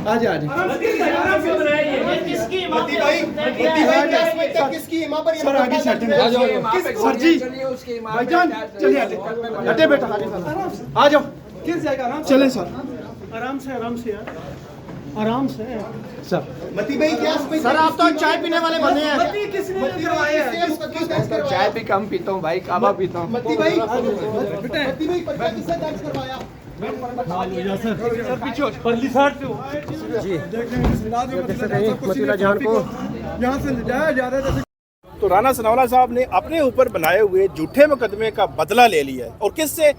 आजा आजा सर आगे सेटिंग सर जी भाईजान चलिए हटे बेटा आ जाओ किस जाएगा चले सर आराम से यार आराम से सर मती भाई क्या सर आप तो चाय पीने वाले बने हैं मती किसने करवाया है चाय भी कम पीता हूँ भाई, काबा पीता हूँ। मती भाई पर्चा किसने दर्ज करवाया सर पीछे परली साइड पे जी मतीला जान को यहाँ से जाया जा रहा है। तो राणा सनावला साहब ने अपने ऊपर बनाए हुए झूठे मुकदमे का बदला ले लिया है। और किससे?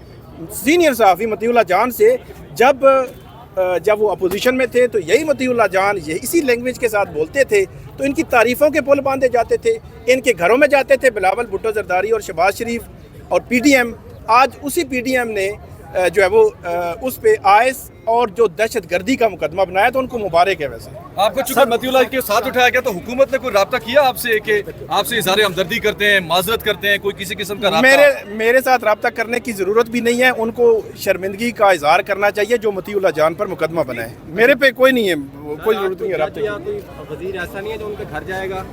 सीनियर सहाफ़ी मतीउल्लाह जान से। जब वो अपोजिशन में थे तो यही मतीउल्लाह जान इसी लैंग्वेज के साथ बोलते थे, तो इनकी तारीफ़ों के पुल बांधे जाते थे, इनके घरों में जाते थे बिलावल भुट्टो जरदारी और शहबाज शरीफ और PDM। आज उसी PDM ने जो है वो उस पे आयस और जो दहशतगर्दी का मुकदमा बनाया, तो उनको मुबारक है। वैसे आपको चूंकि मतीउल्लाह के साथ उठाया गया, तो हुकूमत ने कोई राब्ता किया आपसे कि आपसे इज़हार हमदर्दी करते हैं, माजरत करते हैं, कोई किसी किस्म का राब्ता? मेरे साथ राब्ता करने की ज़रूरत भी नहीं है। उनको शर्मिंदगी का इजहार करना चाहिए जो मतीउल्लाह जान पर मुकदमा बना है। मेरे पे कोई नहीं है, कोई ज़रूरत नहीं है राब्ते की। वज़ीर ऐसा नहीं है जो उनके घर जाएगा?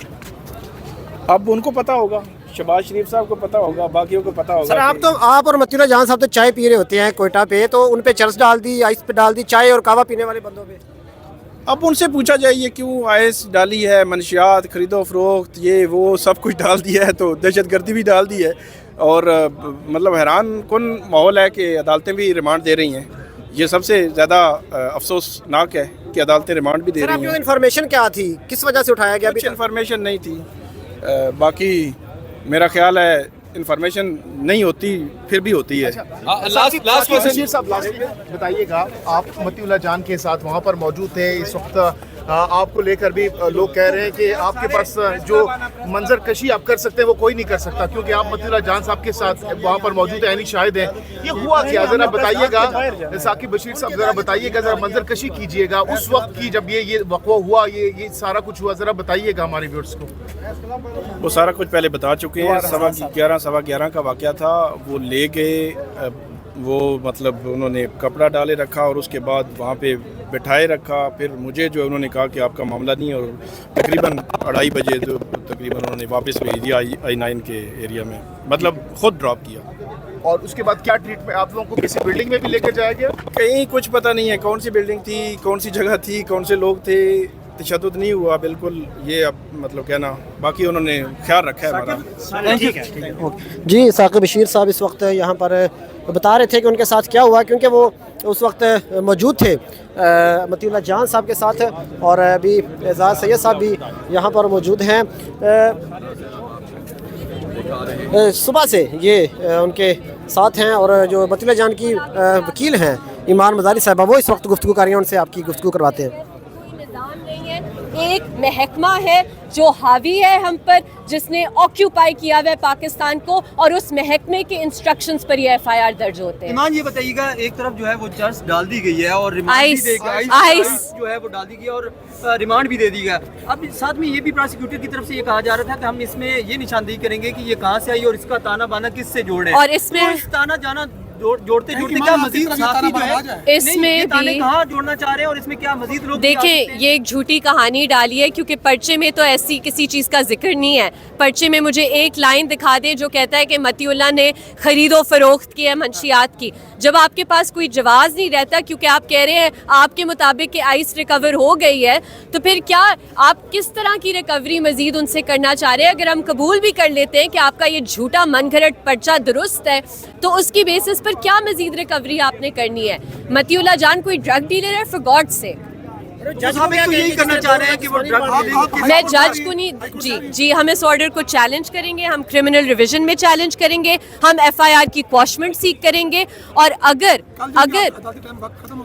अब उनको पता होगा, शहबाज शरीफ साहब को पता होगा, बाकियों को पता होगा। सर आप और मतीउल्लाह जान साहब तो चाय पी रहे होते हैं कोयटा पे, तो उन पे चरस डाल दी, आइस पे डाल दी, चाय और कावा पीने वाले बंदों पे। अब उनसे पूछा जाए ये क्यों आयस डाली है, मनशियात खरीदो फरोख्त ये वो सब कुछ डाल दिया है, तो दहशतगर्दी भी डाल दी है। और मतलब हैरान कुन माहौल है कि अदालतें भी रिमांड दे रही हैं। ये सबसे ज़्यादा अफसोसनाक है कि अदालतें रिमांड भी दे रही हैं। इन्फॉर्मेशन क्या थी, किस वजह से उठाया गया? कुछ इन्फॉर्मेशन नहीं थी। बाकी मेरा ख्याल है इन्फॉर्मेशन नहीं होती फिर भी होती है। लास्ट क्वेश्चन साहब, लास्ट में बताइएगा, आप मतीउल्लाह जान के साथ वहाँ पर मौजूद थे इस वक्त, आपको लेकर भी लोग कह रहे हैं कि आपके पास जो मंजर कशी आप कर सकते हैं वो कोई नहीं कर सकता, क्योंकि आप मतीउल्लाह जान साहब के साथ वहाँ पर मौजूद हैं, यानी शाहिद हैं। ये हुआ क्या, ज़रा बताइएगा। साकिब बशीर साहब ज़रा बताइएगा, ज़रा मंजर कशी कीजिएगा उस वक्त की जब ये वक़्वा हुआ, ये सारा कुछ हुआ, ज़रा बताइएगा हमारे व्यूअर्स को। वो सारा कुछ पहले बता चुके हैं। 11:15 का वाक़या था। वो ले गए, वो मतलब उन्होंने कपड़ा डाले रखा और उसके बाद वहाँ पे बिठाए रखा। फिर मुझे जो है उन्होंने कहा कि आपका मामला नहीं है, और तकरीबन 2:30 बजे तो तकरीबन उन्होंने वापस भेज दिया I9 के एरिया में, मतलब ख़ुद ड्रॉप किया। और उसके बाद क्या ट्रीटमेंट, आप लोगों को किसी बिल्डिंग में भी लेकर जाया गया? कहीं कुछ पता नहीं है कौन सी बिल्डिंग थी, कौन सी जगह थी, कौन से लोग थे। तशद्दुद नहीं हुआ बिल्कुल, ये अब मतलब कहना, बाकी उन्होंने ख्याल रखा है हमारा। जी साकिब बशीर साहब इस वक्त यहाँ पर बता रहे थे कि उनके साथ क्या हुआ, क्योंकि वो उस वक्त मौजूद थे मतीउल्लाह जान साहब के साथ, और अभी एजाज सैयद साहब भी यहाँ पर मौजूद हैं। सुबह से ये उनके साथ हैं, और जो मतीउल्लाह जान की वकील हैं ईमान मज़ारी साहबा, वो इस वक्त गुफ्तगू कर रही हैं, उनसे आपकी गुफ्तगू करवाते हैं। एक महकमा है जो हावी है हम पर, जिसने ऑक्यूपाई किया हुआ है पाकिस्तान को, और उस महकमे के इंस्ट्रक्शंस पर ये FIR दर्ज होते हैं। ईमान, ये बताइएगा, एक तरफ जो है वो चर्च डाल दी गई है और रिमांड भी आइस जो है वो डाल दी गई और रिमांड भी दे दी गया। अब साथ में ये भी प्रोसिक्यूटर की तरफ से ये कहा जा रहा था कि हम इसमें ये निशानदेही करेंगे कि ये कहाँ से आई और इसका ताना बाना किससे जोड़े, और इसमें ताना जाना जोड़ते क्या मजीद साथी जो है इसमें भी कहाँ जोड़ना चाह रहे हैं, और इसमें क्या मजीद लोग देखें, ये एक झूठी कहानी डाली है, क्योंकि पर्चे में तो ऐसी किसी चीज़ का जिक्र नहीं है। पर्चे में मुझे एक लाइन दिखा दे जो कहता है कि मतीउल्लाह ने खरीदो फरोख्त की है मंशियात की। जब आपके पास कोई जवाब नहीं रहता, क्योंकि आप कह रहे हैं आपके मुताबिक कि आइस रिकवर हो गई है, तो फिर क्या आप किस तरह की रिकवरी मजीद उनसे करना चाह रहे हैं? अगर हम कबूल भी कर लेते हैं कि आपका ये झूठा मनगढ़ंत पर्चा दुरुस्त है, तो उसकी बेसिस पर क्या मजीद रिकवरी आपने करनी है? मतीउल्लाह जान कोई ड्रग डीलर है? फॉर गॉड से यही करना चाह रहे हैं कि वो मैं जज को नहीं जी हम इस ऑर्डर को चैलेंज करेंगे, हम क्रिमिनल रिवीजन में चैलेंज करेंगे, हम FIR की क्वॉशमेंट सीख करेंगे, और अगर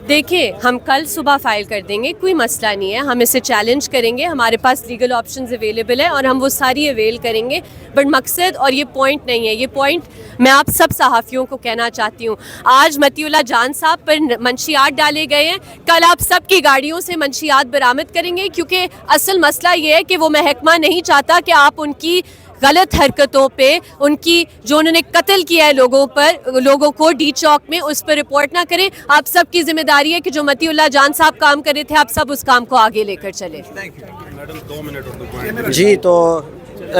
देखिए हम कल सुबह फाइल कर देंगे, कोई मसला नहीं है, हम इसे चैलेंज करेंगे, हमारे पास लीगल ऑप्शंस अवेलेबल है और हम वो सारी अवेल करेंगे। बट मकसद और ये पॉइंट नहीं है, ये पॉइंट मैं आप सब सहाफ़ियों को कहना चाहती हूँ। आज मतीउल्लाह जान साहब पर मंशियात डाले गए हैं, कल आप सबकी गाड़ियों से मंशियात बरामद करेंगे, क्योंकि असल मसला ये है कि वो महकमा नहीं चाहता कि आप उनकी غلط حرکتوں پہ ان کی جو انہوں نے قتل کیا ہے لوگوں کو ڈی چوک میں, اس پر رپورٹ نہ کریں. آپ سب کی ذمہ داری ہے کہ جو مطیع اللہ جان صاحب کام کر رہے تھے آپ سب اس کام کو آگے لے کر چلیں. جی تو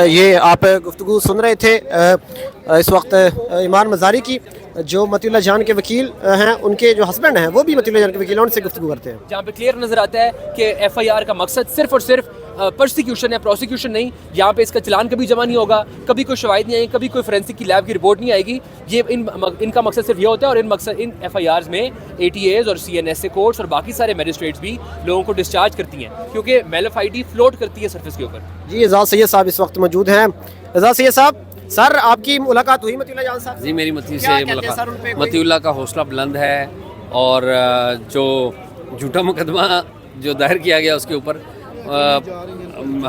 یہ آپ گفتگو سن رہے تھے اس وقت ایمان مزاری کی, جو مطیع اللہ جان کے وکیل ہیں, ان کے جو ہسبینڈ ہیں وہ بھی مطیع اللہ جان کے وکیل ہیں, ان سے گفتگو کرتے ہیں. جہاں پہ کلیئر نظر آتا ہے کہ ایف آئی آر کا مقصد صرف اور صرف پرسیکیوشن ہے, پروسیکیوشن نہیں. یہاں پہ اس کا چلان کبھی جمع نہیں ہوگا, کبھی کوئی شواہد نہیں آئے گی, کبھی کوئی فورینسک کی لیب کی رپورٹ نہیں آئے گی. یہ ان کا مقصد صرف یہ ہوتا ہے, اور ان ایف آئی آرز میں اے ٹی ایز اور سی این ایس اے کورٹس اور باقی سارے میجسٹریٹس بھی لوگوں کو ڈسچارج کرتی ہیں, کیونکہ میلف آئی ڈی فلوٹ کرتی ہے سرفیس کے اوپر. جی اعزاز سید صاحب اس وقت موجود ہیں. اعزاز سید صاحب, سر آپ کی ملاقات ہوئی مطیع اللہ جان صاحب؟ جی میری مطیع سے ملاقات, مطیع اللہ کا حوصلہ بلند ہے, اور جو جھوٹا مقدمہ جو دائر کیا گیا اس کے اوپر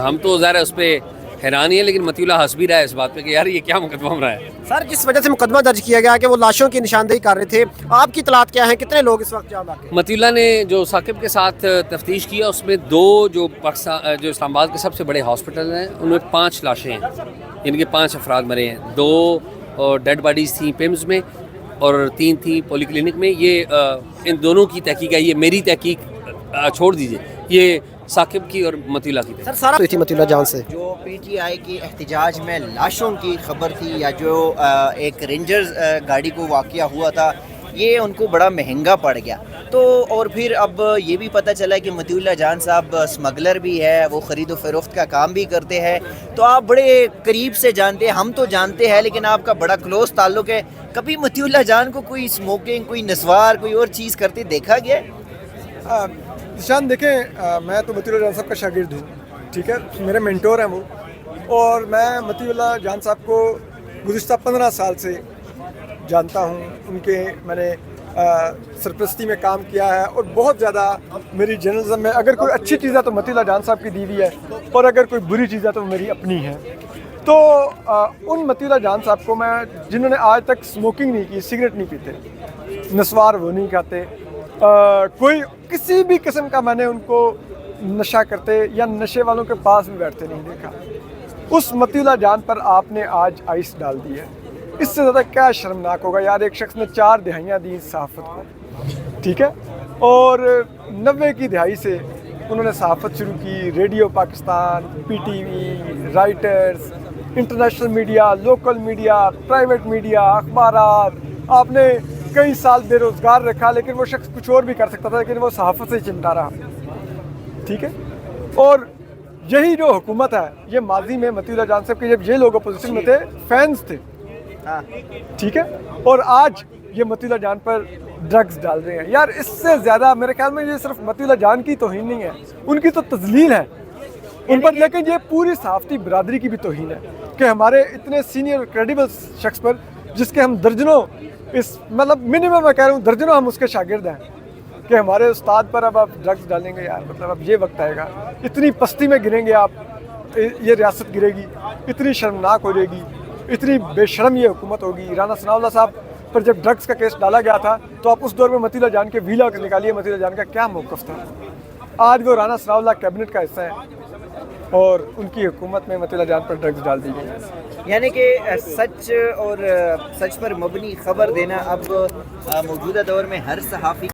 ہم تو ظاہر ہے اس پہ حیران ہی ہے, لیکن مطیع اللہ ہنس بھی رہا ہے اس بات پہ کہ یار یہ کیا مقدمہ ہو رہا ہے. سر جس وجہ سے مقدمہ درج کیا گیا کہ وہ لاشوں کی نشاندہی کر رہے تھے, آپ کی اطلاعات کیا ہیں, کتنے لوگ اس وقت جہاں باقی؟ مطیع اللہ نے جو ثاقب کے ساتھ تفتیش کیا اس میں 2 جو اسلام آباد کے سب سے بڑے ہاسپٹل ہیں ان میں 5 لاشیں ہیں, ان کے 5 افراد مرے ہیں. 2 ڈیڈ باڈیز تھیں پیمز میں اور 3 تھیں پولی کلینک میں. یہ ان دونوں کی تحقیق ہے, یہ میری تحقیق چھوڑ دیجیے, یہ ثاقب کی اور مطیع اللہ کی تھی. سر سارا تھی مطیع اللہ جان سے جو پی ٹی آئی کی احتجاج میں لاشوں کی خبر تھی, یا جو ایک رینجرز گاڑی کو واقعہ ہوا تھا, یہ ان کو بڑا مہنگا پڑ گیا. تو اور پھر اب یہ بھی پتہ چلا کہ مطیع اللہ جان صاحب اسمگلر بھی ہے, وہ خرید و فروخت کا کام بھی کرتے ہیں. تو آپ بڑے قریب سے جانتے ہیں, ہم تو جانتے ہیں, لیکن آپ کا بڑا کلوز تعلق ہے. کبھی مطیع اللہ جان کو کوئی اسموکنگ, کوئی نسوار, کوئی اور چیز کرتے دیکھا گیا؟ نشان دیکھیں, میں تو مطیع اللہ جان صاحب کا شاگرد ہوں, ٹھیک ہے, میرے مینٹور ہیں وہ, اور میں مطیع اللہ جان صاحب کو گزشتہ 15 سال سے جانتا ہوں. ان کے میں نے سرپرستی میں کام کیا ہے, اور بہت زیادہ میری جرنلزم میں اگر کوئی اچھی چیز ہے تو مطیع اللہ جان صاحب کی دی ہوئی ہے, اور اگر کوئی بری چیز ہے تو وہ میری اپنی ہے. تو ان مطیع اللہ جان صاحب کو میں, جنہوں نے آج تک اسموکنگ نہیں کی, سگریٹ نہیں پیتے, نسوار وہ نہیں کھاتے, کوئی کسی بھی قسم کا میں نے ان کو نشہ کرتے یا نشے والوں کے پاس بھی بیٹھتے نہیں دیکھا. اس مطیع اللہ جان پر آپ نے آج آئس ڈال دی ہے. اس سے زیادہ کیا شرمناک ہوگا یار, ایک شخص نے 4 دہائیاں دی صحافت کو, ٹھیک ہے, اور 90 کی دہائی سے انہوں نے صحافت شروع کی, radio Pakistan, P T V, writers, international media, local media, private media, اخبارات. آپ نے کئی سال بے روزگار رکھا, لیکن وہ شخص کچھ اور بھی کر سکتا تھا, لیکن وہ صحافت سے چمٹا رہا, ٹھیک ہے. اور یہی جو حکومت ہے, یہ ماضی میں مطیع اللہ جان صاحب کے جب یہ لوگ اپوزیشن میں تھے, فینس تھے, ٹھیک ہے, اور آج یہ مطیع اللہ جان پر ڈرگز ڈال رہے ہیں. یار اس سے زیادہ میرے خیال میں یہ صرف مطیع اللہ جان کی توہین نہیں ہے, ان کی تو تذلیل ہے ان پر, لیکن یہ پوری صحافتی برادری کی بھی توہین ہے کہ ہمارے اتنے سینئر کریڈیبل شخص پر, جس کے ہم درجنوں, اس مطلب منیمم میں کہہ رہا ہوں درجنوں ہم اس کے شاگرد ہیں, کہ ہمارے استاد پر اب آپ ڈرگز ڈالیں گے. یار مطلب اب یہ وقت آئے گا, اتنی پستی میں گریں گے آپ, یہ ریاست گرے گی, اتنی شرمناک ہو جائے گی, اتنی بے شرم یہ حکومت ہوگی. رانا ثناء اللہ صاحب پر جب ڈرگز کا کیس ڈالا گیا تھا تو آپ اس دور میں مطیع اللہ جان کے ویلا نکالیے, مطیع اللہ جان کا کیا موقف تھا. آج وہ رانا ثناء اللہ کیبنٹ کا حصہ ہیں, اور ان کی حکومت میں مطیع اللہ جان پر ڈرگز ڈال دی گئی. یعنی کہ سچ اور سچ پر مبنی خبر دینا اب موجودہ دور میں ہر صحافی